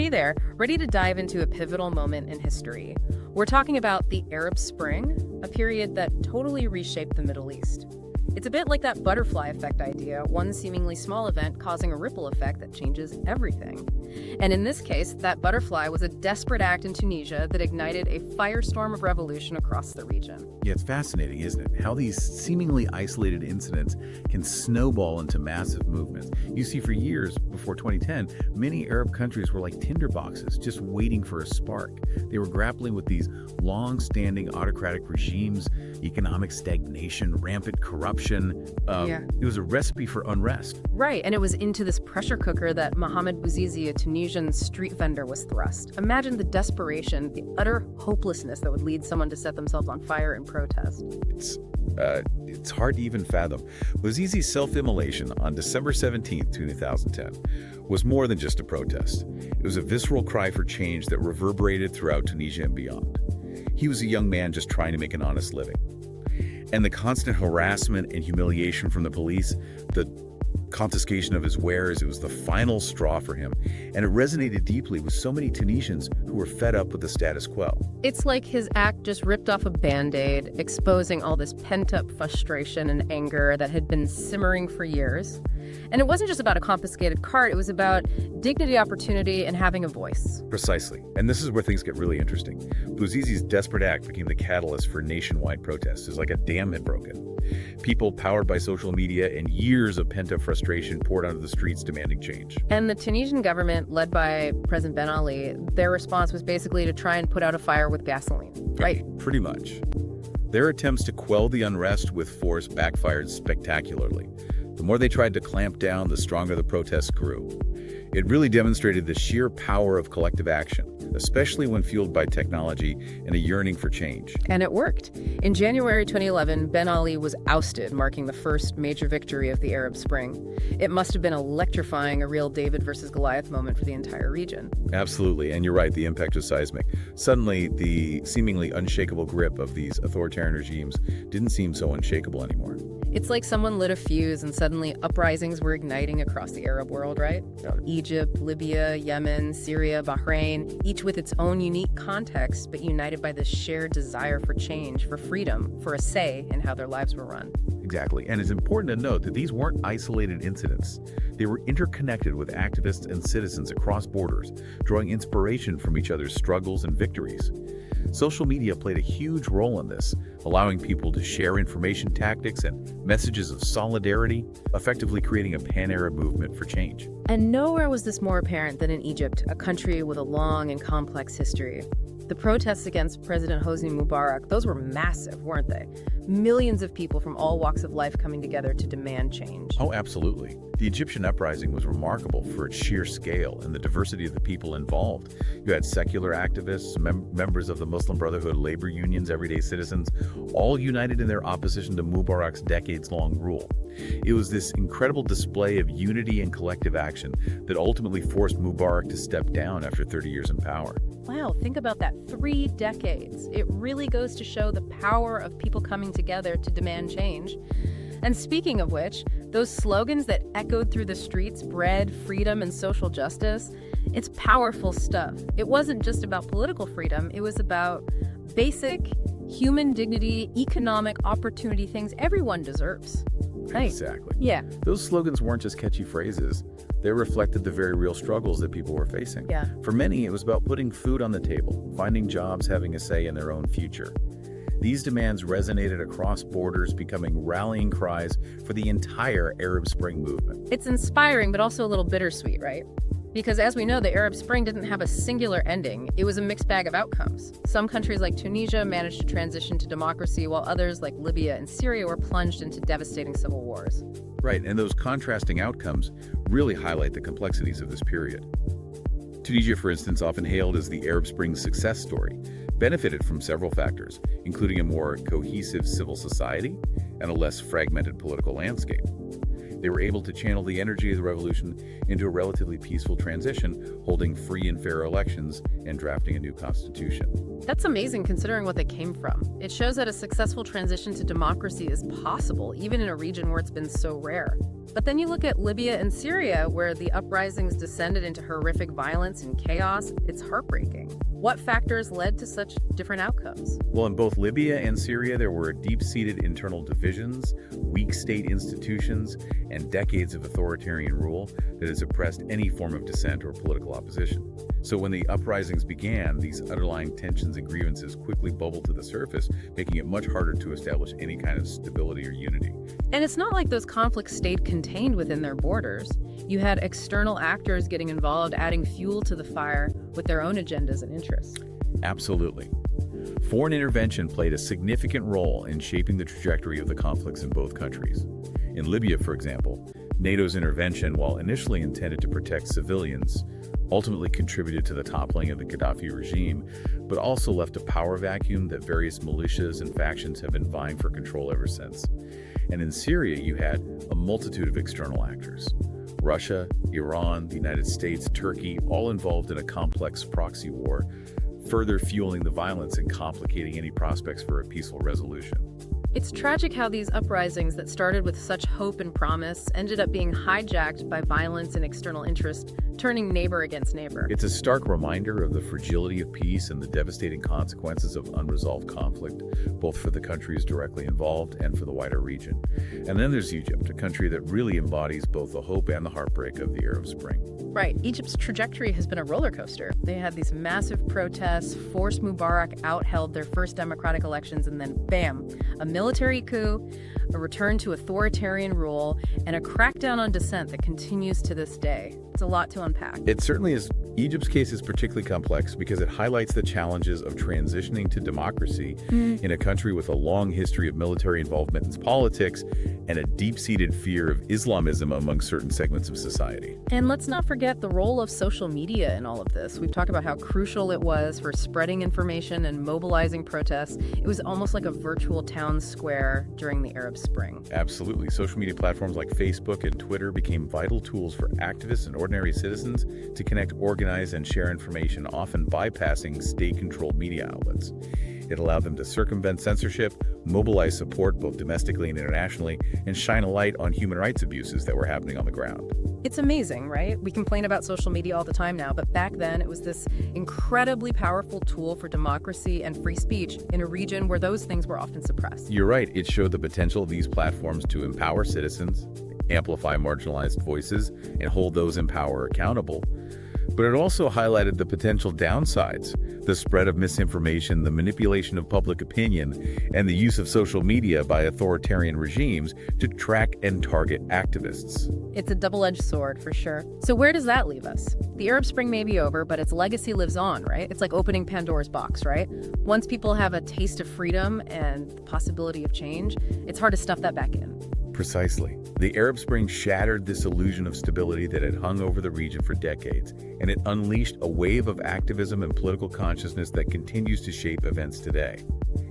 Hey there, ready to dive into a pivotal moment in history. We're talking about the Arab Spring, a period that totally reshaped the Middle East. It's a bit like that butterfly effect idea, one seemingly small event causing a ripple effect that changes everything. And in this case, that butterfly was a desperate act in Tunisia that ignited a firestorm of revolution across the region. Yeah, it's fascinating, isn't it? How these seemingly isolated incidents can snowball into massive movements. You see, for years before 2010, many Arab countries were like tinderboxes, just waiting for a spark. They were grappling with these long-standing autocratic regimes, economic stagnation, rampant corruption. It was a recipe for unrest. Right, and it was into this pressure cooker that Mohamed Bouazizi, a Tunisian street vendor, was thrust. Imagine the desperation, the utter hopelessness that would lead someone to set themselves on fire in protest. It's hard to even fathom. Bouazizi's self-immolation on December 17, 2010, was more than just a protest. It was a visceral cry for change that reverberated throughout Tunisia and beyond. He was a young man just trying to make an honest living. And the constant harassment and humiliation from the police, the confiscation of his wares, it was the final straw for him. And it resonated deeply with so many Tunisians who were fed up with the status quo. It's like his act just ripped off a Band-Aid, exposing all this pent-up frustration and anger that had been simmering for years. And it wasn't just about a confiscated cart, it was about dignity, opportunity, and having a voice. Precisely. And this is where things get really interesting. Bouazizi's desperate act became the catalyst for nationwide protests. It's like a dam had broken. People, powered by social media and years of pent-up frustration, poured onto the streets demanding change. And the Tunisian government, led by President Ben Ali, their response was basically to try and put out a fire with gasoline, right? Pretty much. Their attempts to quell the unrest with force backfired spectacularly. The more they tried to clamp down, the stronger the protests grew. It really demonstrated the sheer power of collective action, especially when fueled by technology and a yearning for change. And it worked. In January 2011, Ben Ali was ousted, marking the first major victory of the Arab Spring. It must have been electrifying, a real David versus Goliath moment for the entire region. Absolutely, and you're right, the impact was seismic. Suddenly, the seemingly unshakable grip of these authoritarian regimes didn't seem so unshakable anymore. It's like someone lit a fuse and suddenly uprisings were igniting across the Arab world, right? Egypt, Libya, Yemen, Syria, Bahrain, each with its own unique context, but united by this shared desire for change, for freedom, for a say in how their lives were run. Exactly, and it's important to note that these weren't isolated incidents. They were interconnected with activists and citizens across borders, drawing inspiration from each other's struggles and victories. Social media played a huge role in this, allowing people to share information tactics and messages of solidarity, effectively creating a pan-Arab movement for change. And nowhere was this more apparent than in Egypt, a country with a long and complex history. The protests against President Hosni Mubarak, those were massive, weren't they? Millions of people from all walks of life coming together to demand change. Oh, absolutely. The Egyptian uprising was remarkable for its sheer scale and the diversity of the people involved. You had secular activists, members of the Muslim Brotherhood, labor unions, everyday citizens, all united in their opposition to Mubarak's decades-long rule. It was this incredible display of unity and collective action that ultimately forced Mubarak to step down after 30 years in power. Wow, think about that, 3 decades. It really goes to show the power of people coming together to demand change. And speaking of which, those slogans that echoed through the streets, bread, freedom, and social justice, it's powerful stuff. It wasn't just about political freedom, it was about basic human dignity, economic opportunity, things everyone deserves. Right. Exactly. Yeah. Those slogans weren't just catchy phrases. They reflected the very real struggles that people were facing. Yeah. For many, it was about putting food on the table, finding jobs, having a say in their own future. These demands resonated across borders, becoming rallying cries for the entire Arab Spring movement. It's inspiring, but also a little bittersweet, right? Because as we know, the Arab Spring didn't have a singular ending. It was a mixed bag of outcomes. Some countries like Tunisia managed to transition to democracy, while others like Libya and Syria were plunged into devastating civil wars. Right, and those contrasting outcomes really highlight the complexities of this period. Tunisia, for instance, often hailed as the Arab Spring's success story, benefited from several factors, including a more cohesive civil society and a less fragmented political landscape. They were able to channel the energy of the revolution into a relatively peaceful transition, holding free and fair elections and drafting a new constitution. That's amazing considering what they came from. It shows that a successful transition to democracy is possible, even in a region where it's been so rare. But then you look at Libya and Syria, where the uprisings descended into horrific violence and chaos. It's heartbreaking. What factors led to such different outcomes? Well, in both Libya and Syria, there were deep-seated internal divisions, weak state institutions, and decades of authoritarian rule that has oppressed any form of dissent or political opposition. So when the uprisings began, these underlying tensions and grievances quickly bubbled to the surface, making it much harder to establish any kind of stability or unity. And it's not like those conflicts stayed contained within their borders. You had external actors getting involved, adding fuel to the fire with their own agendas and interests. Absolutely. Foreign intervention played a significant role in shaping the trajectory of the conflicts in both countries. In Libya, for example, NATO's intervention, while initially intended to protect civilians, ultimately contributed to the toppling of the Gaddafi regime, but also left a power vacuum that various militias and factions have been vying for control ever since. And in Syria, you had a multitude of external actors. Russia, Iran, the United States, Turkey, all involved in a complex proxy war, further fueling the violence and complicating any prospects for a peaceful resolution. It's tragic how these uprisings that started with such hope and promise ended up being hijacked by violence and external interest, turning neighbor against neighbor. It's a stark reminder of the fragility of peace and the devastating consequences of unresolved conflict, both for the countries directly involved and for the wider region. And then there's Egypt, a country that really embodies both the hope and the heartbreak of the Arab Spring. Right. Egypt's trajectory has been a roller coaster. They had these massive protests, forced Mubarak out, held their first democratic elections, and then bam, a military coup, a return to authoritarian rule, and a crackdown on dissent that continues to this day. It's a lot to unpack. It certainly is. Egypt's case is particularly complex because it highlights the challenges of transitioning to democracy in a country with a long history of military involvement in politics and a deep-seated fear of Islamism among certain segments of society. And let's not forget the role of social media in all of this. We've talked about how crucial it was for spreading information and mobilizing protests. It was almost like a virtual town square during the Arab Spring. Absolutely. Social media platforms like Facebook and Twitter became vital tools for activists and ordinary citizens to connect, organize, and share information, often bypassing state-controlled media outlets. It allowed them to circumvent censorship, mobilize support both domestically and internationally, and shine a light on human rights abuses that were happening on the ground. It's amazing, right? We complain about social media all the time now, but back then it was this incredibly powerful tool for democracy and free speech in a region where those things were often suppressed. You're right. It showed the potential of these platforms to empower citizens, amplify marginalized voices, and hold those in power accountable. But it also highlighted the potential downsides, the spread of misinformation, the manipulation of public opinion, and the use of social media by authoritarian regimes to track and target activists. It's a double-edged sword, for sure. So where does that leave us? The Arab Spring may be over, but its legacy lives on, right? It's like opening Pandora's box, right? Once people have a taste of freedom and the possibility of change, it's hard to stuff that back in. Precisely. The Arab Spring shattered this illusion of stability that had hung over the region for decades, and it unleashed a wave of activism and political consciousness that continues to shape events today.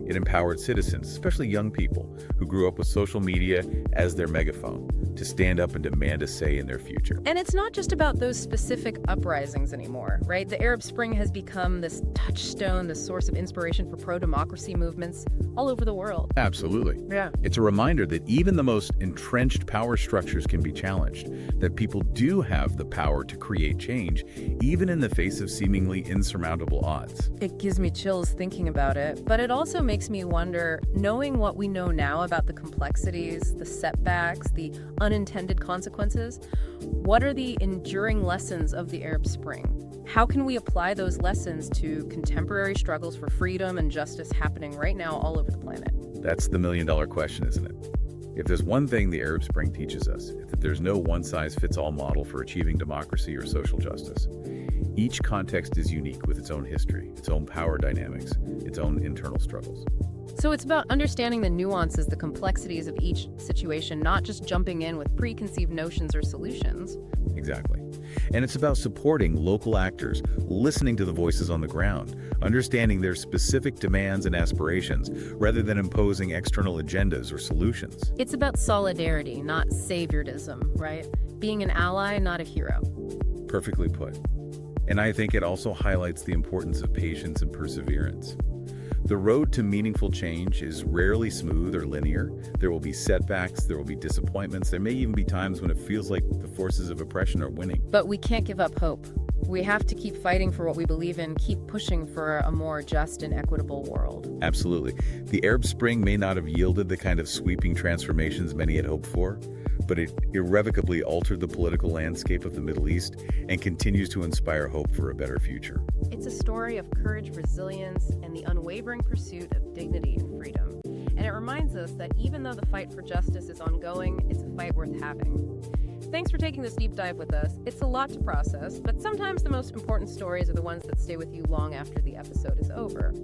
It empowered citizens, especially young people, who grew up with social media as their megaphone, to stand up and demand a say in their future. And it's not just about those specific uprisings anymore, right? The Arab Spring has become this touchstone, this source of inspiration for pro-democracy movements all over the world. Absolutely. Yeah. It's a reminder that even the most entrenched power structures can be challenged, that people do have the power to create change, even in the face of seemingly insurmountable odds. It gives me chills thinking about it, but it also makes me wonder, knowing what we know now about the complexities, the setbacks, the unintended consequences, what are the enduring lessons of the Arab Spring? How can we apply those lessons to contemporary struggles for freedom and justice happening right now all over the planet? That's the million-dollar question, isn't it? If there's one thing the Arab Spring teaches us, it's that there's no one-size-fits-all model for achieving democracy or social justice. Each context is unique with its own history, its own power dynamics, its own internal struggles. So it's about understanding the nuances, the complexities of each situation, not just jumping in with preconceived notions or solutions. Exactly. And it's about supporting local actors, listening to the voices on the ground, understanding their specific demands and aspirations, rather than imposing external agendas or solutions. It's about solidarity, not saviorism, right? Being an ally, not a hero. Perfectly put. And I think it also highlights the importance of patience and perseverance. The road to meaningful change is rarely smooth or linear. There will be setbacks, there will be disappointments, there may even be times when it feels like the forces of oppression are winning. But we can't give up hope. We have to keep fighting for what we believe in, keep pushing for a more just and equitable world. Absolutely. The Arab Spring may not have yielded the kind of sweeping transformations many had hoped for, but it irrevocably altered the political landscape of the Middle East and continues to inspire hope for a better future. It's a story of courage, resilience, and the unwavering pursuit of dignity and freedom. And it reminds us that even though the fight for justice is ongoing, it's a fight worth having. Thanks for taking this deep dive with us. It's a lot to process, but sometimes the most important stories are the ones that stay with you long after the episode is over.